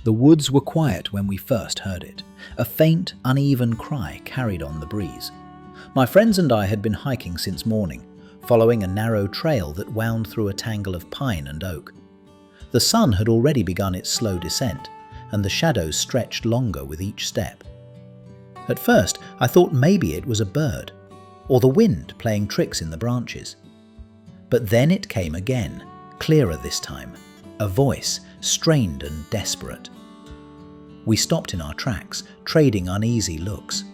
The woods were quiet when we first heard it. A faint, uneven cry carried on the breeze. My friends and I had been hiking since morning, following a narrow trail that wound through a tangle of pine and oak. The sun had already begun its slow descent, and the shadows stretched longer with each step. At first, I thought maybe it was a bird, or the wind playing tricks in the branches. But then it came again, clearer this time, a voice, strained and desperate. We stopped in our tracks, trading uneasy looks.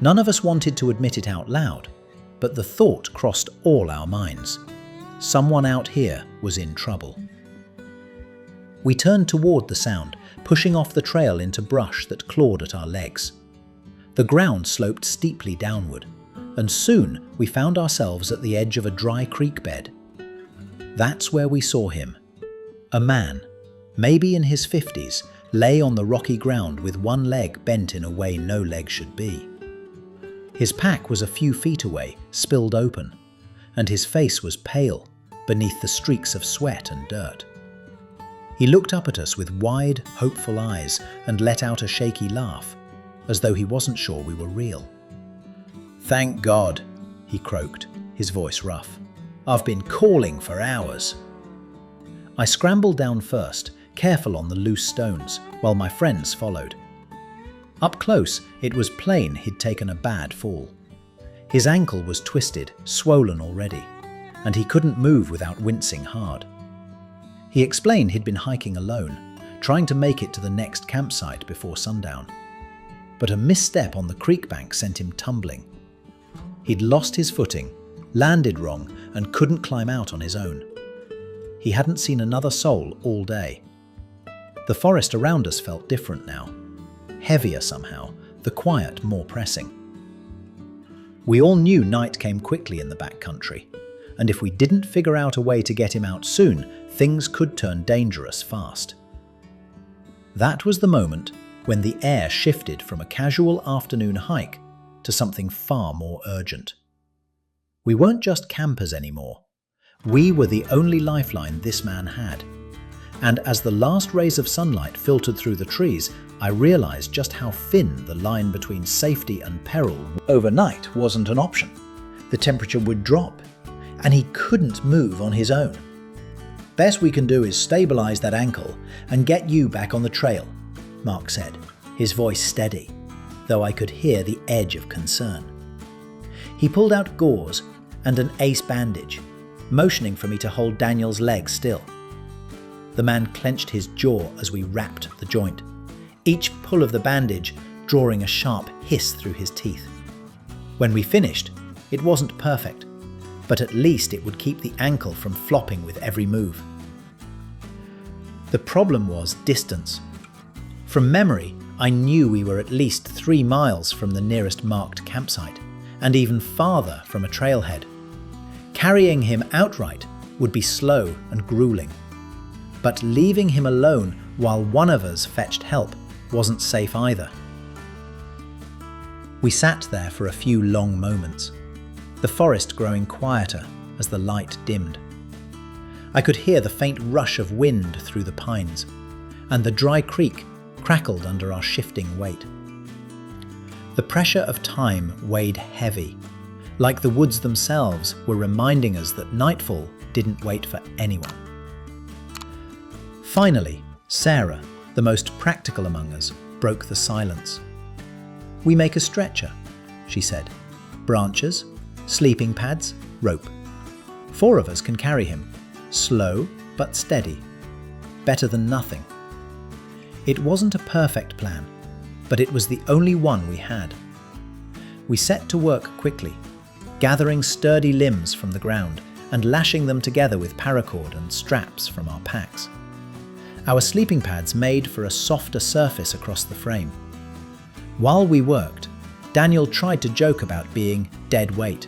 None of us wanted to admit it out loud, but the thought crossed all our minds. Someone out here was in trouble. We turned toward the sound, pushing off the trail into brush that clawed at our legs. The ground sloped steeply downward, and soon we found ourselves at the edge of a dry creek bed. That's where we saw him. A man, maybe in his 50s, lay on the rocky ground with one leg bent in a way no leg should be. His pack was a few feet away, spilled open, and his face was pale beneath the streaks of sweat and dirt. He looked up at us with wide, hopeful eyes and let out a shaky laugh, as though he wasn't sure we were real. "Thank God," he croaked, his voice rough. "I've been calling for hours." I scrambled down first, careful on the loose stones, while my friends followed. Up close, it was plain he'd taken a bad fall. His ankle was twisted, swollen already, and he couldn't move without wincing hard. He explained he'd been hiking alone, trying to make it to the next campsite before sundown. But a misstep on the creek bank sent him tumbling. He'd lost his footing, landed wrong, and couldn't climb out on his own. He hadn't seen another soul all day. The forest around us felt different now. Heavier somehow, the quiet more pressing. We all knew night came quickly in the backcountry, and if we didn't figure out a way to get him out soon, things could turn dangerous fast. That was the moment when the air shifted from a casual afternoon hike to something far more urgent. We weren't just campers anymore. We were the only lifeline this man had. And as the last rays of sunlight filtered through the trees, I realized just how thin the line between safety and peril. Overnight wasn't an option. The temperature would drop, and he couldn't move on his own. "Best we can do is stabilize that ankle and get you back on the trail," Mark said, his voice steady, though I could hear the edge of concern. He pulled out gauze and an ace bandage, motioning for me to hold Daniel's leg still. The man clenched his jaw as we wrapped the joint, each pull of the bandage drawing a sharp hiss through his teeth. When we finished, it wasn't perfect, but at least it would keep the ankle from flopping with every move. The problem was distance. From memory, I knew we were at least 3 miles from the nearest marked campsite, and even farther from a trailhead. Carrying him outright would be slow and grueling. But leaving him alone while one of us fetched help wasn't safe either. We sat there for a few long moments, the forest growing quieter as the light dimmed. I could hear the faint rush of wind through the pines, and the dry creek crackled under our shifting weight. The pressure of time weighed heavy, like the woods themselves were reminding us that nightfall didn't wait for anyone. Finally, Sarah, the most practical among us, broke the silence. "We make a stretcher," she said. "Branches, sleeping pads, rope. 4 of us can carry him. Slow but steady. Better than nothing." It wasn't a perfect plan, but it was the only one we had. We set to work quickly, gathering sturdy limbs from the ground and lashing them together with paracord and straps from our packs. Our sleeping pads made for a softer surface across the frame. While we worked, Daniel tried to joke about being dead weight,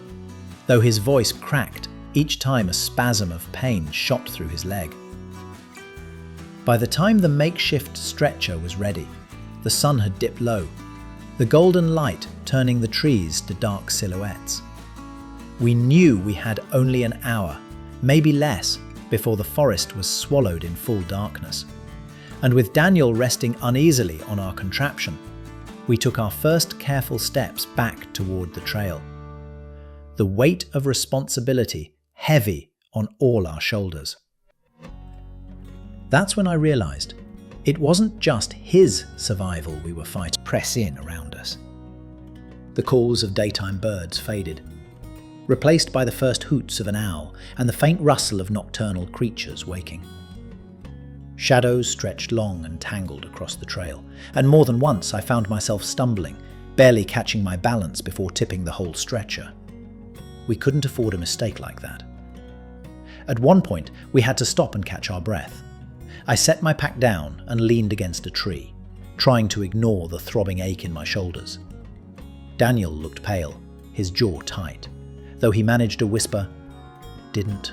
though his voice cracked each time a spasm of pain shot through his leg. By the time the makeshift stretcher was ready, the sun had dipped low, the golden light turning the trees to dark silhouettes. We knew we had only an hour, maybe less, before the forest was swallowed in full darkness. and with Daniel resting uneasily on our contraption, we took our first careful steps back toward the trail. The weight of responsibility heavy on all our shoulders. That's when I realized it wasn't just his survival we were fighting. Press in around us. The calls of daytime birds faded, replaced by the first hoots of an owl and the faint rustle of nocturnal creatures waking. Shadows stretched long and tangled across the trail, and more than once I found myself stumbling, barely catching my balance before tipping the whole stretcher. We couldn't afford a mistake like that. At one point, we had to stop and catch our breath. I set my pack down and leaned against a tree, trying to ignore the throbbing ache in my shoulders. Daniel looked pale, his jaw tight, though he managed to whisper, Didn't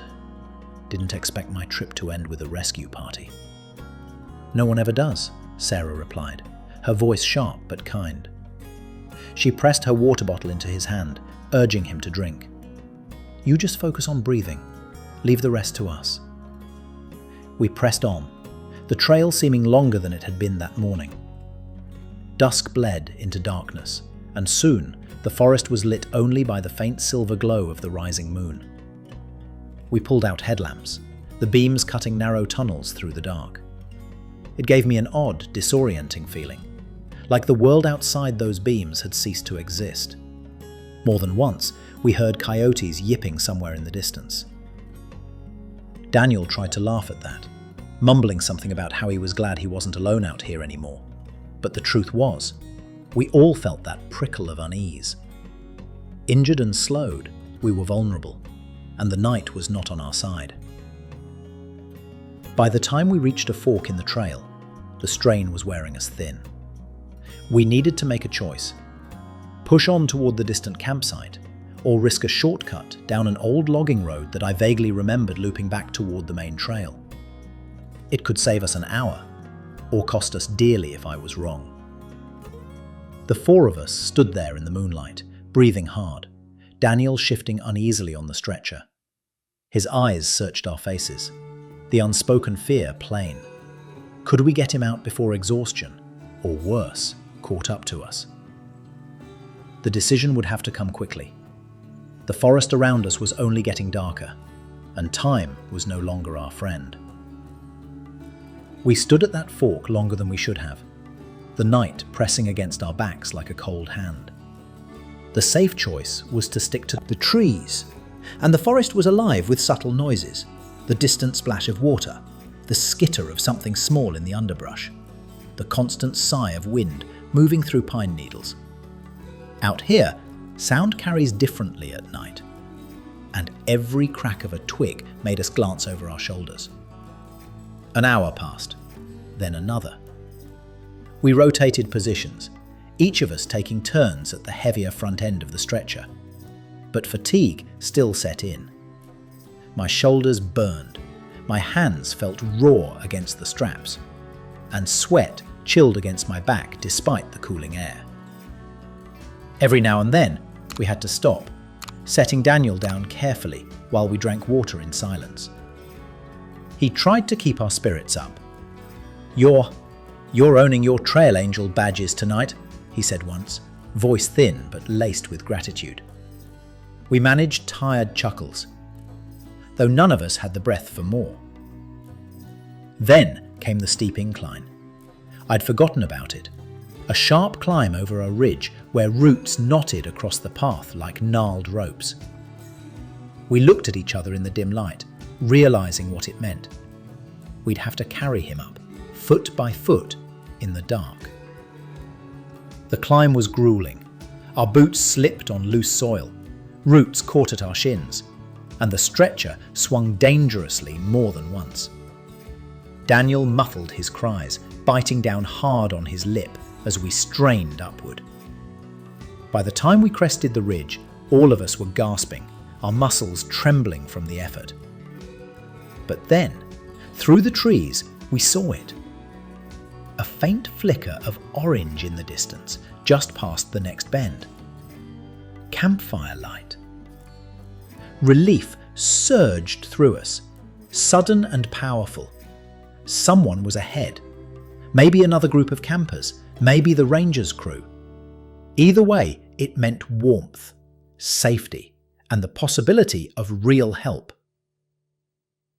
expect my trip to end with a rescue party." "No one ever does," Sarah replied, her voice sharp but kind. She pressed her water bottle into his hand, urging him to drink. "You just focus on breathing. Leave the rest to us." We pressed on, the trail seeming longer than it had been that morning. Dusk bled into darkness, and soon the forest was lit only by the faint silver glow of the rising moon. We pulled out headlamps, the beams cutting narrow tunnels through the dark. It gave me an odd, disorienting feeling, like the world outside those beams had ceased to exist. More than once, we heard coyotes yipping somewhere in the distance. Daniel tried to laugh at that, mumbling something about how he was glad he wasn't alone out here anymore. But the truth was, we all felt that prickle of unease. Injured and slowed, we were vulnerable, and the night was not on our side. By the time we reached a fork in the trail, the strain was wearing us thin. We needed to make a choice: push on toward the distant campsite, or risk a shortcut down an old logging road that I vaguely remembered looping back toward the main trail. It could save us an hour, or cost us dearly if I was wrong. The four of us stood there in the moonlight, breathing hard, Daniel shifting uneasily on the stretcher. His eyes searched our faces, the unspoken fear plain. Could we get him out before exhaustion, or worse, caught up to us? The decision would have to come quickly. The forest around us was only getting darker, and time was no longer our friend. We stood at that fork longer than we should have, the night pressing against our backs like a cold hand. The safe choice was to stick to the trees, and the forest was alive with subtle noises, the distant splash of water, the skitter of something small in the underbrush, the constant sigh of wind moving through pine needles. Out here, sound carries differently at night, and every crack of a twig made us glance over our shoulders. An hour passed, then another. We rotated positions, each of us taking turns at the heavier front end of the stretcher, but fatigue still set in. My shoulders burned, my hands felt raw against the straps, and sweat chilled against my back despite the cooling air. Every now and then, we had to stop, setting Daniel down carefully while we drank water in silence. He tried to keep our spirits up. You're owning your Trail Angel badges tonight," he said once, voice thin but laced with gratitude. We managed tired chuckles, though none of us had the breath for more. Then came the steep incline. I'd forgotten about it. A sharp climb over a ridge where roots knotted across the path like gnarled ropes. We looked at each other in the dim light, realizing what it meant. We'd have to carry him up, foot by foot, in the dark. The climb was grueling. Our boots slipped on loose soil, roots caught at our shins, and the stretcher swung dangerously more than once. Daniel muffled his cries, biting down hard on his lip as we strained upward. By the time we crested the ridge, all of us were gasping, our muscles trembling from the effort. But then, through the trees, we saw it. A faint flicker of orange in the distance, just past the next bend. Campfire light. Relief surged through us, sudden and powerful. Someone was ahead, Maybe another group of campers, maybe the Rangers crew. Either way, it meant warmth, safety, and the possibility of real help.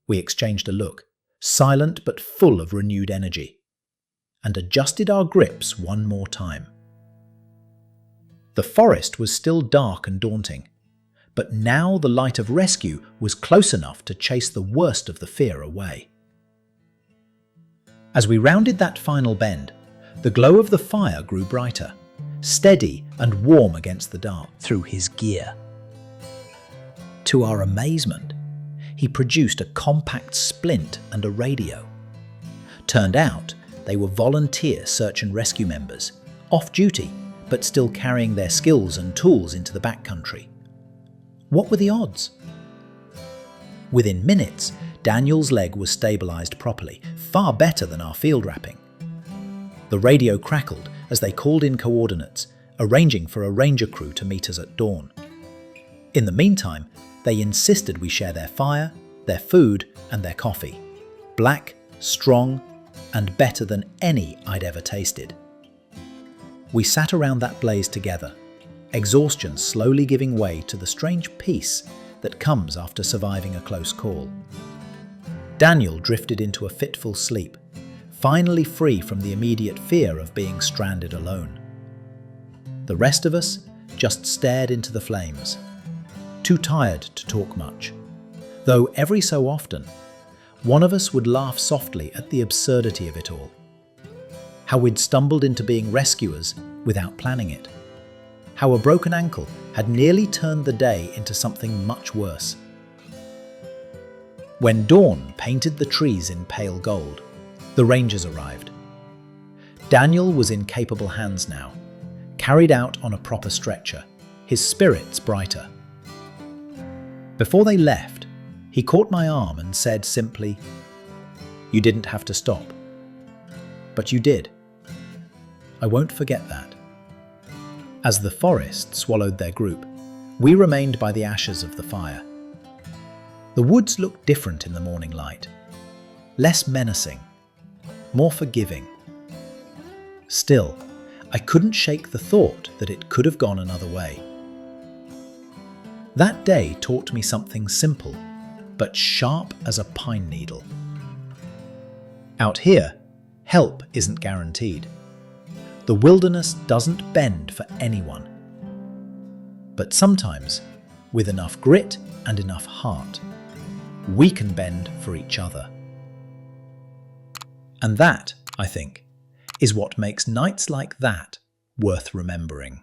We exchanged a look, silent but full of renewed energy, and adjusted our grips one more time. The forest was still dark and daunting, but now the light of rescue was close enough to chase the worst of the fear away. As we rounded that final bend, the glow of the fire grew brighter, steady and warm against the dark through his gear. To our amazement, he produced a compact splint and a radio. Turned out, they were volunteer search and rescue members, off duty, but still carrying their skills and tools into the backcountry. What were the odds? Within minutes, Daniel's leg was stabilized properly, far better than our field wrapping. The radio crackled as they called in coordinates, arranging for a ranger crew to meet us at dawn. In the meantime, they insisted we share their fire, their food, and their coffee. Black, strong, and better than any I'd ever tasted. We sat around that blaze together, exhaustion slowly giving way to the strange peace that comes after surviving a close call. Daniel drifted into a fitful sleep, finally free from the immediate fear of being stranded alone. The rest of us just stared into the flames, too tired to talk much, though every so often, one of us would laugh softly at the absurdity of it all. How we'd stumbled into being rescuers without planning it. How a broken ankle had nearly turned the day into something much worse. When dawn painted the trees in pale gold, the Rangers arrived. Daniel was in capable hands now, carried out on a proper stretcher, his spirits brighter. Before they left, he caught my arm and said simply, "You didn't have to stop. But you did. I won't forget that." As the forest swallowed their group, we remained by the ashes of the fire. The woods looked different in the morning light, less menacing, more forgiving. Still, I couldn't shake the thought that it could have gone another way. That day taught me something simple, but sharp as a pine needle. Out here, help isn't guaranteed. The wilderness doesn't bend for anyone. But sometimes, with enough grit and enough heart, we can bend for each other. And that, I think, is what makes nights like that worth remembering.